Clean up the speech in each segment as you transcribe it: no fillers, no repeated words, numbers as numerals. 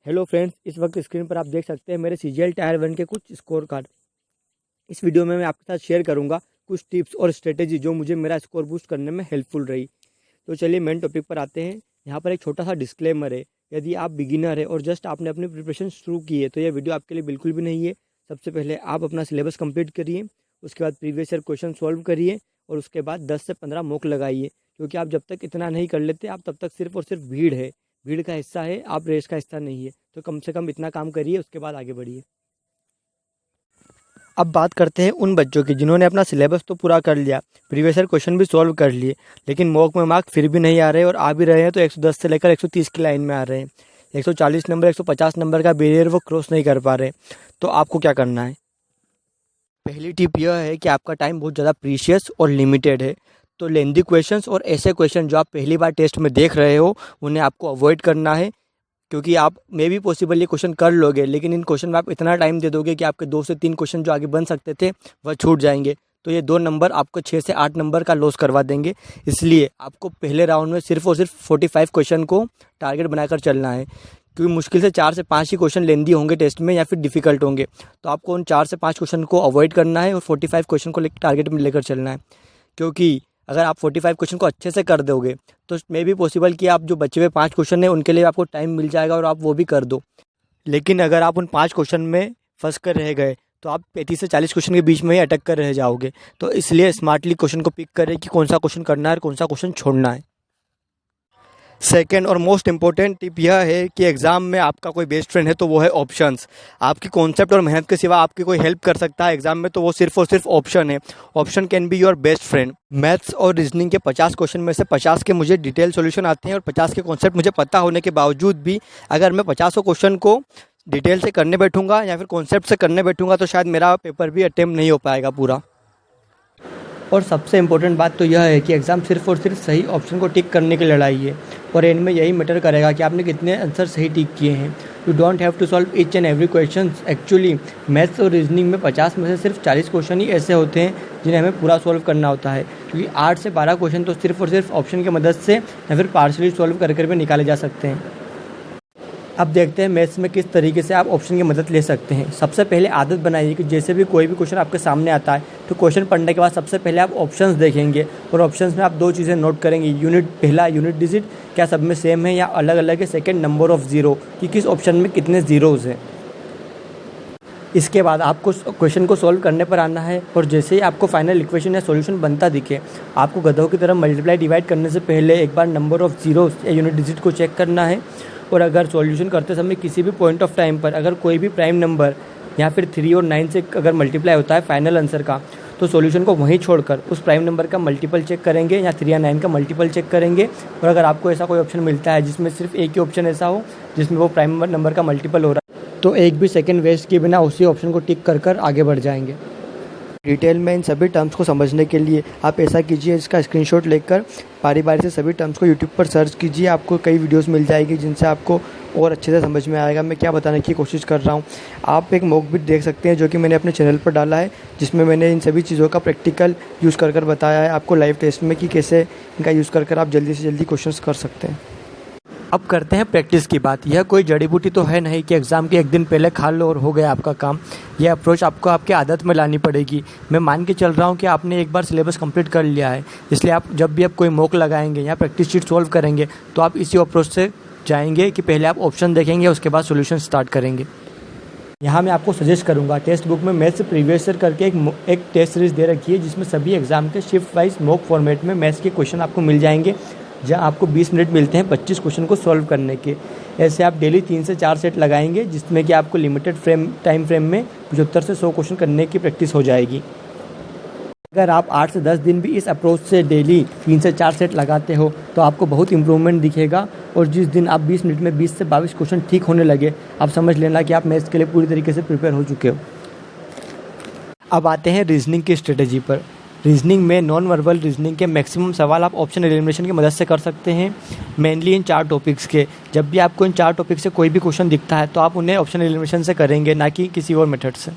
Hello friends, इस वक्त screen पर आप देख सकते हैं मेरे सीजीएल टायर 1 के कुछ स्कोर कार्ड। इस वीडियो में मैं आपके साथ शेयर करूंगा कुछ टिप्स और स्ट्रेटेजी जो मुझे मेरा स्कोर बूस्ट करने में हेल्पफुल रही। तो चलिए मेन टॉपिक पर आते हैं। यहाँ पर एक छोटा सा डिस्क्लेमर है। यदि आप बिगिनर है और जस्ट आपने अपनी प्रिपरेशन शुरू की है तो यह वीडियो आपके लिए बिल्कुल भी नहीं है। सबसे पहले आप अपना सिलेबस कंप्लीट करिए, उसके बाद प्रीवियस ईयर क्वेश्चन सॉल्व करिए और उसके बाद 10 से 15 मॉक लगाइए। क्योंकि आप जब तक इतना नहीं कर लेते आप तब तक सिर्फ और सिर्फ भीड़ का हिस्सा है, आप रेस का हिस्सा नहीं है। तो कम से कम इतना काम करिए, उसके बाद आगे बढ़िए। अब बात करते हैं उन बच्चों की जिन्होंने अपना सिलेबस तो पूरा कर लिया, प्रीवियस ईयर क्वेश्चन भी सॉल्व कर लिए, लेकिन मॉक में मार्क फिर भी नहीं आ रहे और आ भी रहे हैं तो 110 से लेकर 130 की लाइन में आ रहे हैं। 140 नंबर 150 नंबर का बैरियर वो क्रॉस नहीं कर पा रहे। तो आपको क्या करना है? पहली टिप यह है कि आपका टाइम बहुत ज़्यादा प्रीशियस और लिमिटेड है। तो लेंदी क्वेश्चंस और ऐसे क्वेश्चन जो आप पहली बार टेस्ट में देख रहे हो उन्हें आपको अवॉइड करना है। क्योंकि आप मे भी पॉसिबल ये क्वेश्चन कर लोगे, लेकिन इन क्वेश्चन में आप इतना टाइम दे दोगे कि आपके 2 से 3 क्वेश्चन जो आगे बन सकते थे वह छूट जाएंगे। तो ये 2 नंबर आपको 6 से 8 नंबर का लॉस करवा देंगे। इसलिए आपको पहले राउंड में सिर्फ और सिर्फ 45 क्वेश्चन को टारगेट बनाकर चलना है। क्योंकि मुश्किल से 4 से 5 ही क्वेश्चन लेंदी होंगे टेस्ट में या फिर डिफिकल्ट होंगे। तो आपको उन 4 से 5 क्वेश्चन को अवॉइड करना है और 45 क्वेश्चन को टारगेट में लेकर चलना है। क्योंकि अगर आप 45 क्वेश्चन को अच्छे से कर दोगे तो मे भी पॉसिबल कि आप जो बचे हुए 5 क्वेश्चन हैं उनके लिए आपको टाइम मिल जाएगा और आप वो भी कर दो। लेकिन अगर आप उन 5 क्वेश्चन में फंस कर रह गए तो आप 35 से 40 क्वेश्चन के बीच में ही अटक कर रह जाओगे। तो इसलिए स्मार्टली क्वेश्चन को पिक करें कि कौन सा क्वेश्चन करना है और कौन सा क्वेश्चन छोड़ना है। सेकेंड और मोस्ट इंपॉर्टेंट टिप यह है कि एग्ज़ाम में आपका कोई बेस्ट फ्रेंड है तो वो है ऑप्शंस। आपकी कॉन्सेप्ट और मेहनत के सिवा आपकी कोई हेल्प कर सकता है एग्जाम में तो वो सिर्फ और सिर्फ ऑप्शन है। Option can be your best friend. Maths और रीजनिंग के 50 क्वेश्चन में से 50 के मुझे डिटेल सॉल्यूशन आते हैं और 50 के कॉन्सेप्ट मुझे पता होने के बावजूद भी अगर मैं 50 क्वेश्चन को डिटेल से करने बैठूंगा या फिर कॉन्सेप्ट से करने बैठूंगा तो शायद मेरा पेपर भी अटेम्प्ट नहीं हो पाएगा पूरा। और सबसे इम्पोर्टेंट बात तो यह है कि एग्ज़ाम सिर्फ और सिर्फ सही ऑप्शन को टिक करने की लड़ाई है और एंड में यही मैटर करेगा कि आपने कितने आंसर सही टिक किए हैं। You don't have to solve each and every question. Actually maths और रीजनिंग में 50 में से सिर्फ 40 क्वेश्चन ही ऐसे होते हैं जिन्हें हमें पूरा सॉल्व करना होता है। क्योंकि 8 से 12 क्वेश्चन तो सिर्फ और सिर्फ ऑप्शन की मदद से या फिर पार्शली सॉल्व कर भी निकाले जा सकते हैं। अब देखते हैं मैथ्स में किस तरीके से आप ऑप्शन की मदद ले सकते हैं। सबसे पहले आदत बनाइए कि जैसे भी कोई भी क्वेश्चन आपके सामने आता है तो क्वेश्चन पढ़ने के बाद सबसे पहले आप ऑप्शंस देखेंगे और ऑप्शंस में आप 2 चीज़ें नोट करेंगे। पहला यूनिट डिजिट क्या सब में सेम है या अलग अलग है। सेकेंड नंबर ऑफ ज़ीरो कि किस ऑप्शन में कितने ज़ीरोज़ हैं। इसके बाद आपको क्वेश्चन को सॉल्व करने पर आना है और जैसे ही आपको फाइनल इक्वेशन या सॉल्यूशन बनता दिखे आपको गधों की तरह मल्टीप्लाई डिवाइड करने से पहले एक बार नंबर ऑफ ज़ीरोज़ या यूनिट डिजिट को चेक करना है। और अगर सॉल्यूशन करते समय किसी भी पॉइंट ऑफ टाइम पर अगर कोई भी प्राइम नंबर या फिर 3 और 9 से अगर मल्टीप्लाई होता है फाइनल आंसर का तो सॉल्यूशन को वहीं छोड़कर उस प्राइम नंबर का मल्टीपल चेक करेंगे या 3 या 9 का मल्टीपल चेक करेंगे। और अगर आपको ऐसा कोई ऑप्शन मिलता है जिसमें सिर्फ एक ही ऑप्शन ऐसा हो जिसमें वो प्राइम नंबर का मल्टीपल हो रहा है तो एक भी सेकेंड वेस्ट किए बिना उसी ऑप्शन को टिक कर आगे बढ़ जाएंगे। डिटेल में इन सभी टर्म्स को समझने के लिए आप ऐसा कीजिए, इसका स्क्रीनशॉट लेकर बारी बारी से सभी टर्म्स को यूट्यूब पर सर्च कीजिए। आपको कई वीडियोस मिल जाएगी जिनसे आपको और अच्छे से समझ में आएगा मैं क्या बताने की कोशिश कर रहा हूँ। आप एक मॉक भी देख सकते हैं जो कि मैंने अपने चैनल पर डाला है जिसमें मैंने इन सभी चीज़ों का प्रैक्टिकल यूज़ कर बताया है आपको लाइव टेस्ट में कि कैसे इनका यूज़ कर आप जल्दी से जल्दी क्वेश्चन कर सकते हैं। अब करते हैं प्रैक्टिस की बात। यह कोई जड़ी बूटी तो है नहीं कि एग्ज़ाम के एक दिन पहले खा लो और हो गया आपका काम। यह अप्रोच आपको आपके आदत में लानी पड़ेगी। मैं मान के चल रहा हूँ कि आपने एक बार सिलेबस कंप्लीट कर लिया है, इसलिए आप जब भी आप कोई मॉक लगाएंगे या प्रैक्टिस शीट सॉल्व करेंगे तो आप इसी अप्रोच से जाएंगे कि पहले आप ऑप्शन देखेंगे उसके बाद सोल्यूशन स्टार्ट करेंगे। यहाँ मैं आपको सजेस्ट करूँगा टेक्स्ट बुक में मैथ्स प्रीवियस ईयर करके एक टेस्ट सीरीज़ दे रखी है जिसमें सभी एग्जाम के शिफ्ट वाइज मॉक फॉर्मेट में मैथ्स के क्वेश्चन आपको मिल जाएंगे जहाँ आपको 20 मिनट मिलते हैं 25 क्वेश्चन को सॉल्व करने के। ऐसे आप डेली 3 से 4 सेट लगाएंगे जिसमें कि आपको लिमिटेड टाइम फ्रेम में 75 से 100 क्वेश्चन करने की प्रैक्टिस हो जाएगी। अगर आप 8 से 10 दिन भी इस अप्रोच से डेली 3 से 4 सेट लगाते हो तो आपको बहुत इंप्रूवमेंट दिखेगा और जिस दिन आप 20 मिनट में 20 से 22 क्वेश्चन ठीक होने लगे आप समझ लेना कि आप मैथ्स के लिए पूरी तरीके से प्रिपेयर हो चुके हो। अब आते हैं रीजनिंग की स्ट्रेटेजी पर। रीजनिंग में नॉन वर्बल रीजनिंग के मैक्सिमम सवाल आप ऑप्शन एलिमिनेशन की मदद से कर सकते हैं, मेनली इन 4 टॉपिक्स के। जब भी आपको इन 4 टॉपिक से कोई भी क्वेश्चन दिखता है तो आप उन्हें ऑप्शन एलिमिनेशन से करेंगे, ना कि किसी और मेथड से।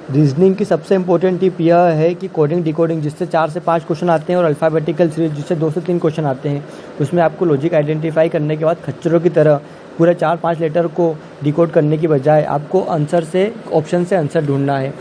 रीजनिंग की सबसे इंपॉर्टेंट टिप यह है कि कोडिंग डिकोडिंग जिससे 4 से 5 क्वेश्चन आते हैं और अल्फ़ाबेटिकल सीरीज जिससे 2 से 3 क्वेश्चन आते हैं, उसमें आपको लॉजिक आइडेंटिफाई करने के बाद खच्चरों की तरह पूरे 4-5 लेटर को डिकोड करने की बजाय आपको आंसर से ऑप्शन से आंसर ढूंढना है।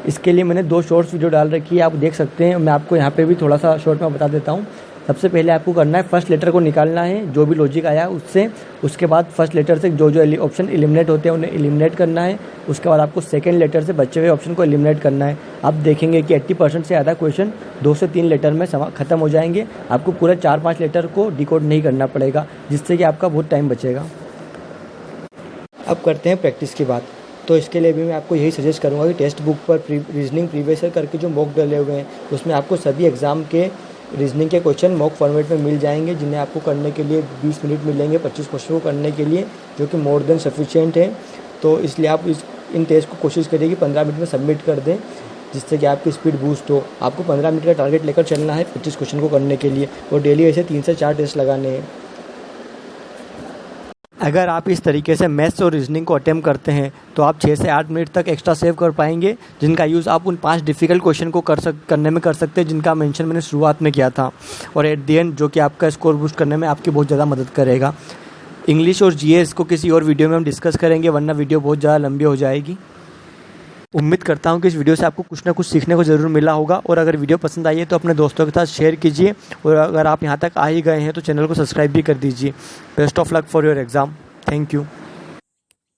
इसके लिए मैंने 2 शॉर्ट्स वीडियो डाल रखी है, आप देख सकते हैं। मैं आपको यहाँ पे भी थोड़ा सा शॉर्ट में बता देता हूँ। सबसे पहले आपको करना है फर्स्ट लेटर को निकालना है, जो भी लॉजिक आया उससे। उसके बाद फर्स्ट लेटर से जो जो ऑप्शन एलिमिनेट होते हैं उन्हें एलिमिनेट करना है। उसके बाद आपको सेकंड लेटर से बचे हुए ऑप्शन को एलिमिनेट करना है। आप देखेंगे कि 80% से ज़्यादा क्वेश्चन 2 से 3 लेटर में ख़त्म हो जाएंगे। आपको पूरे 4-5 लेटर को डिकोड नहीं करना पड़ेगा, जिससे कि आपका बहुत टाइम बचेगा। अब करते हैं प्रैक्टिस की बात। तो इसके लिए भी मैं आपको यही सजेस्ट करूँगा कि टेक्स्ट बुक पर रीजनिंग प्रीवियस ईयर करके जो मॉक डले हुए हैं उसमें आपको सभी एग्ज़ाम के रीजनिंग के क्वेश्चन मॉक फॉर्मेट में मिल जाएंगे, जिन्हें आपको करने के लिए 20 मिनट मिलेंगे 25 क्वेश्चन को करने के लिए, जो कि मोर देन सफिशिएंट है। तो इसलिए आप इन टेस्ट को कोशिश करिए कि 15 मिनट में सबमिट कर दें, जिससे कि आपकी स्पीड बूस्ट हो। आपको 15 मिनट का टारगेट लेकर चलना है 25 क्वेश्चन को करने के लिए, और डेली ऐसे 3 से 4 टेस्ट लगाने हैं। अगर आप इस तरीके से मैथ्स और रीजनिंग को अटेम्प्ट करते हैं तो आप 6 से 8 मिनट तक एक्स्ट्रा सेव कर पाएंगे, जिनका यूज़ आप उन 5 डिफ़िकल्ट क्वेश्चन को करने में कर सकते हैं, जिनका मेंशन मैंने शुरुआत में किया था, और एट दी एंड जो कि आपका स्कोर बूस्ट करने में आपकी बहुत ज़्यादा मदद करेगा। इंग्लिश और जीएस को किसी और वीडियो में हम डिस्कस करेंगे, वरना वीडियो बहुत ज़्यादा लंबी हो जाएगी। उम्मीद करता हूँ कि इस वीडियो से आपको कुछ ना कुछ सीखने को ज़रूर मिला होगा, और अगर वीडियो पसंद आई है तो अपने दोस्तों के साथ शेयर कीजिए, और अगर आप यहाँ तक आ ही गए हैं तो चैनल को सब्सक्राइब भी कर दीजिए। Best of luck for your exam. Thank you.